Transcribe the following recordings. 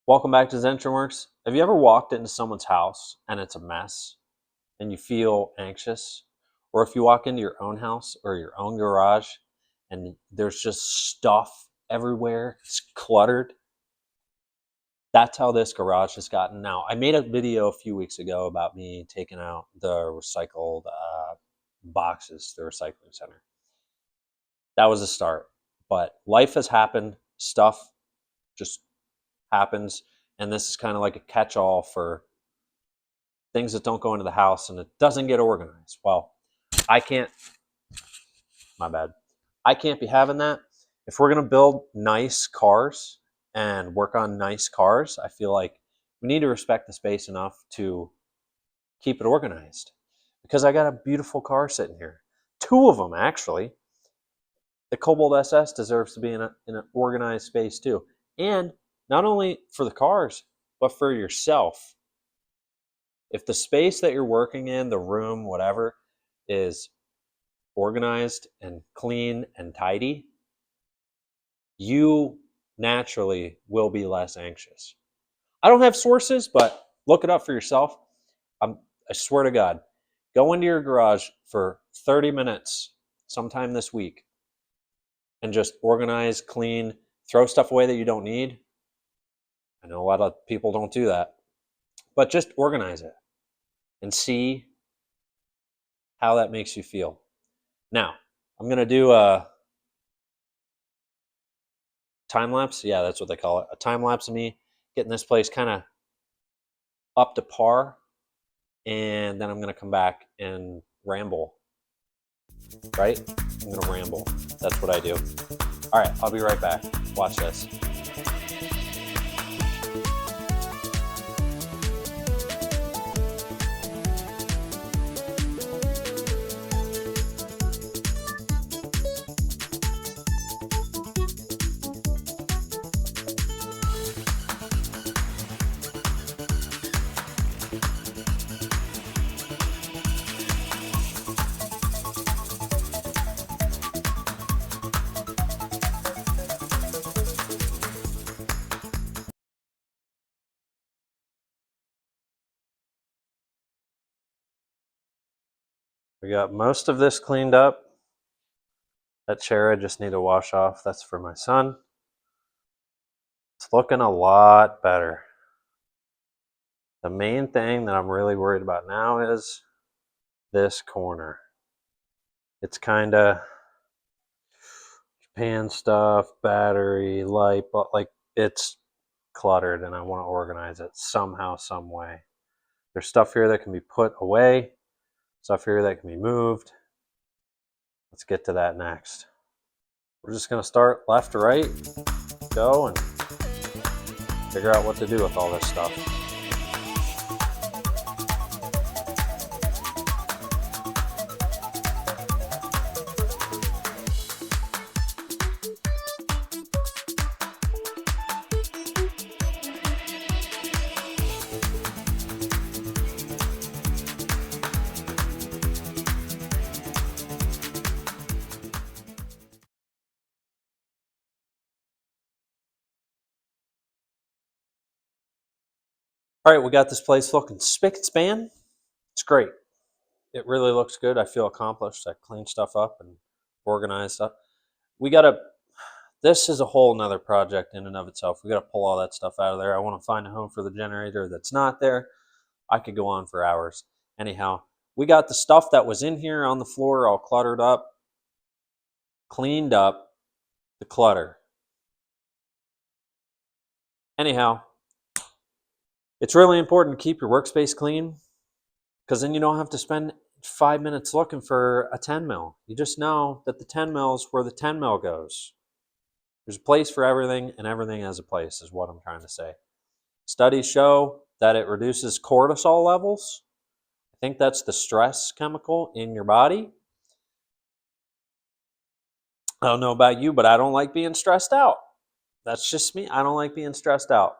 Welcome back to ZentionWorks. Have you ever walked into someone's house and it's a mess and you feel anxious? Or if you walk into your own house or your own garage and there's just stuff everywhere, it's cluttered? That's how this garage has gotten now. I made a video a few weeks ago about me taking out the recycled boxes to the recycling center. That was a start. But life has happened, stuff just happens, and this is kind of like a catch-all for things that don't go into the house and it doesn't get organized. Well, I can't, my bad. I can't be having that. If we're going to build nice cars and work on nice cars, I feel like we need to respect the space enough to keep it organized. Because I got a beautiful car sitting here. Two of them, actually. The Cobalt SS deserves to be in an organized space too. And not only for the cars, but for yourself. If the space that you're working in, the room, whatever, is organized and clean and tidy, you naturally will be less anxious. I don't have sources, but look it up for yourself. I swear to God, go into your garage for 30 minutes sometime this week and just organize, clean, throw stuff away that you don't need. I know a lot of people don't do that, but just organize it and see how that makes you feel. Now, I'm going to do a time lapse. Yeah, that's what they call it. A time lapse of me getting this place kind of up to par. And then I'm going to come back and ramble. Right? I'm going to ramble. That's what I do. All right, I'll be right back. Watch this. We got most of this cleaned up. That chair I just need to wash off. That's for my son. It's looking a lot better. The main thing that I'm really worried about now is this corner. It's kind of Japan stuff, battery, light, but like it's cluttered and I want to organize it somehow, some way. There's stuff here that can be put away, stuff here that can be moved. Let's get to that next. We're just going to start left to right, go and figure out what to do with all this stuff. All right, we got this place looking spick and span. It's great. It really looks good. I feel accomplished. I cleaned stuff up and organized stuff. This is a whole nother project in and of itself. We got to pull all that stuff out of there. I want to find a home for the generator that's not there. I could go on for hours. Anyhow, we got the stuff that was in here on the floor all cluttered up, cleaned up the clutter. Anyhow, it's really important to keep your workspace clean because then you don't have to spend 5 minutes looking for a 10 mil. You just know that the 10 mil is where the 10 mil goes. There's a place for everything, and everything has a place, is what I'm trying to say. Studies show that it reduces cortisol levels. I think that's the stress chemical in your body. I don't know about you, but I don't like being stressed out. That's just me. I don't like being stressed out.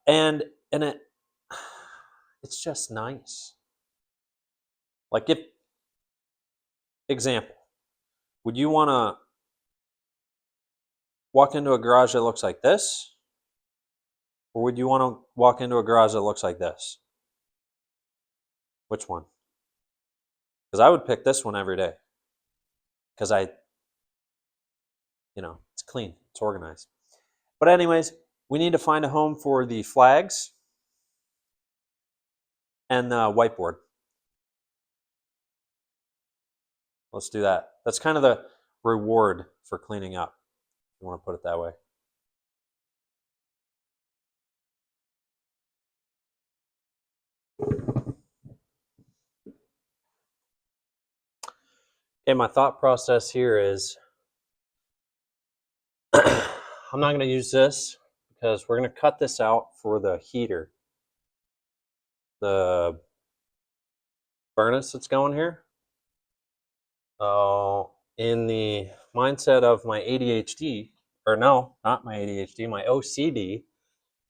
And it's just nice. Like example, would you want to walk into a garage that looks like this? Or would you want to walk into a garage that looks like this? Which one? Because I would pick this one every day. Because it's clean, it's organized. But anyways, we need to find a home for the flags and the whiteboard. Let's do that. That's kind of the reward for cleaning up, if you want to put it that way. Okay, my thought process here is I'm not going to use this because we're going to cut this out for the heater. The furnace that's going here. In the mindset of my ADHD, or no, not my ADHD, my OCD,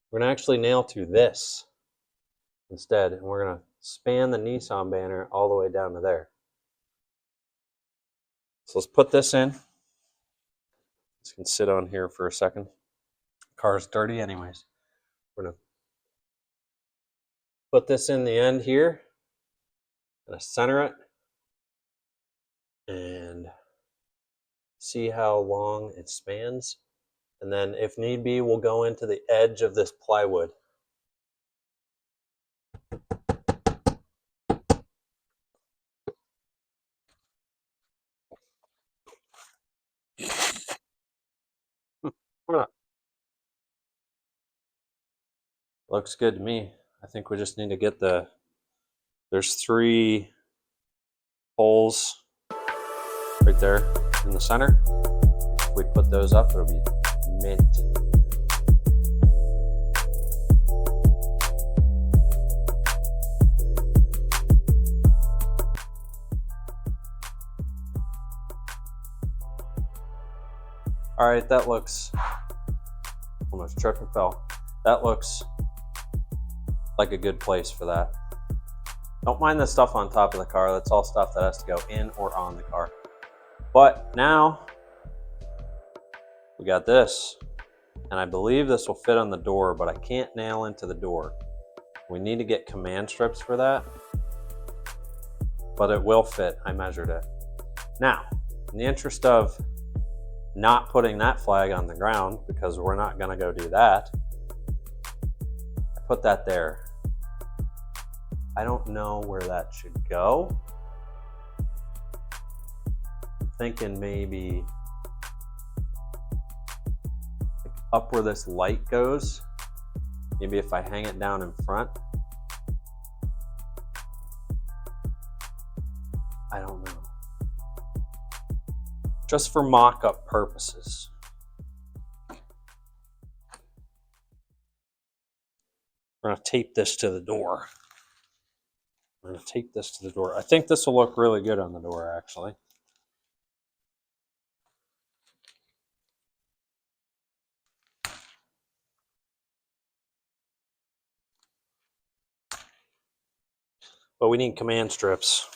we're going to actually nail to this instead, and we're going to span the Nissan banner all the way down to there. So let's put this in. This can sit on here for a second. Car's dirty anyways. We're going to put this in the end here. Going to center it and see how long it spans. And then if need be, we'll go into the edge of this plywood. Looks good to me. I think we just need to get there's 3 holes right there in the center. If we put those up, it'll be mint. All right, that looks, almost tripped and fell. That looks like a good place for that. Don't mind the stuff on top of the car. That's all stuff that has to go in or on the car. But now we got this, and I believe this will fit on the door, but I can't nail into the door. We need to get command strips for that, but it will fit. I measured it. Now, in the interest of not putting that flag on the ground, because we're not going to go do that, I put that there. I don't know where that should go. I'm thinking maybe like up where this light goes. Maybe if I hang it down in front. I don't know. Just for mock-up purposes. We're going to tape this to the door. I'm going to tape this to the door. I think this will look really good on the door, actually. But we need command strips.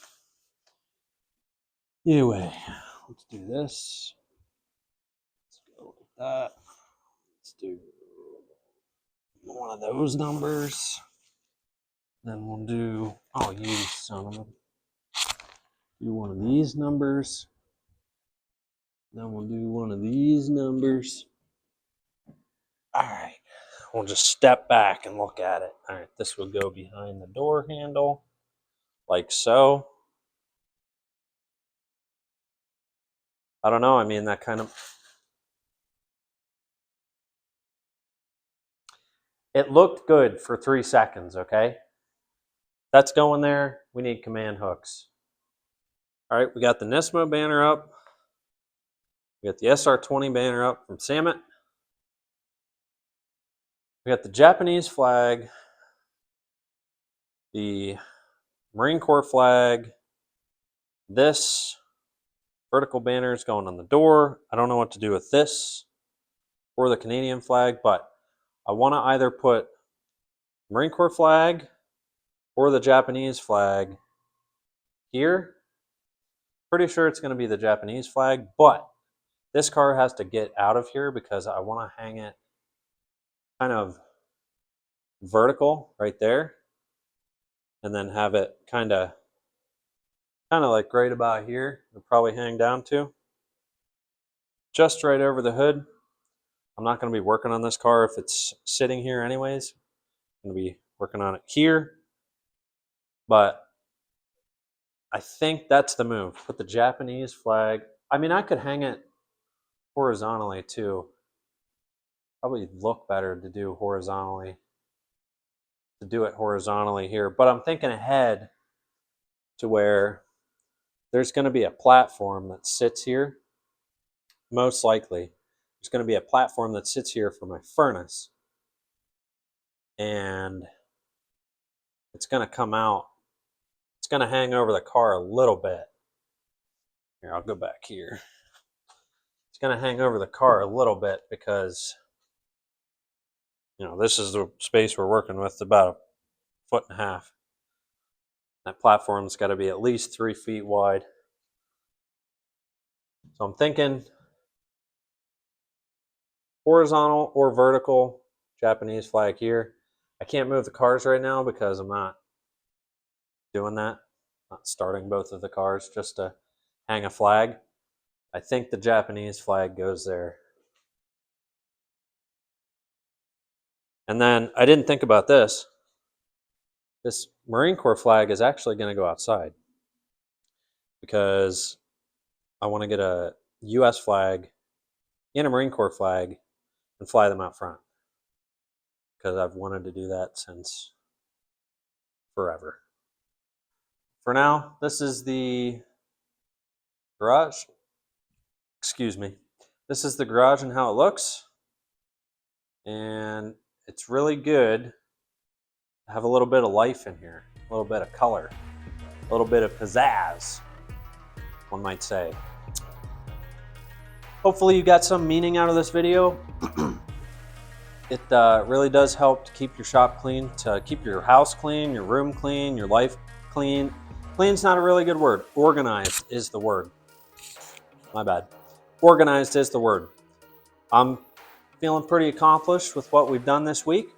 Anyway, let's do this. Let's go with that. Let's do one of those numbers. Then we'll do, oh, you son of a, do one of these numbers. Then we'll do one of these numbers. All right, we'll just step back and look at it. All right, this will go behind the door handle, like so. I don't know, I mean, that kind of, it looked good for 3 seconds, okay? That's going there. We need command hooks. All right, we got the Nismo banner up. We got the SR20 banner up from Samet. We got the Japanese flag, the Marine Corps flag. This vertical banner is going on the door. I don't know what to do with this or the Canadian flag, but I want to either put Marine Corps flag or the Japanese flag here. Pretty sure it's going to be the Japanese flag, but this car has to get out of here because I want to hang it kind of vertical right there, and then have it kind of like right about here. It'll probably hang down to just right over the hood. I'm not going to be working on this car if it's sitting here anyways. I'm going to be working on it here, but I think that's the move. Put the Japanese flag. I mean, I could hang it horizontally too. Probably look better to do horizontally, to do it horizontally here. But I'm thinking ahead to where there's going to be a platform that sits here. Most likely, there's going to be a platform that sits here for my furnace. And it's going to come out. It's going to hang over the car a little bit. Here, I'll go back here. It's going to hang over the car a little bit because, this is the space we're working with, about 1.5 feet. That platform's got to be at least 3 feet wide. So I'm thinking horizontal or vertical Japanese flag here. I can't move the cars right now because I'm not doing that. Not starting both of the cars just to hang a flag. I think the Japanese flag goes there. And then I didn't think about this. This Marine Corps flag is actually going to go outside because I want to get a U.S. flag and a Marine Corps flag and fly them out front because I've wanted to do that since forever. For now, this is the garage. Excuse me. This is the garage and how it looks. And it's really good to have a little bit of life in here, a little bit of color, a little bit of pizzazz, one might say. Hopefully you got some meaning out of this video. It really does help to keep your shop clean, to keep your house clean, your room clean, your life clean. Clean's not a really good word. Organized is the word. My bad. Organized is the word. I'm feeling pretty accomplished with what we've done this week.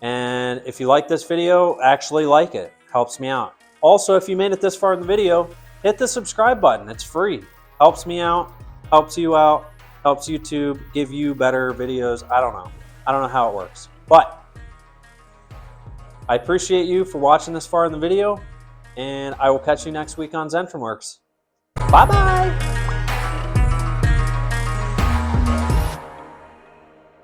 And if you like this video, actually like it. Helps me out. Also, if you made it this far in the video, hit the subscribe button. It's free. Helps me out, helps you out, helps YouTube give you better videos. I don't know. I don't know how it works. But I appreciate you for watching this far in the video, and I will catch you next week on ZentronWorks. Bye-bye!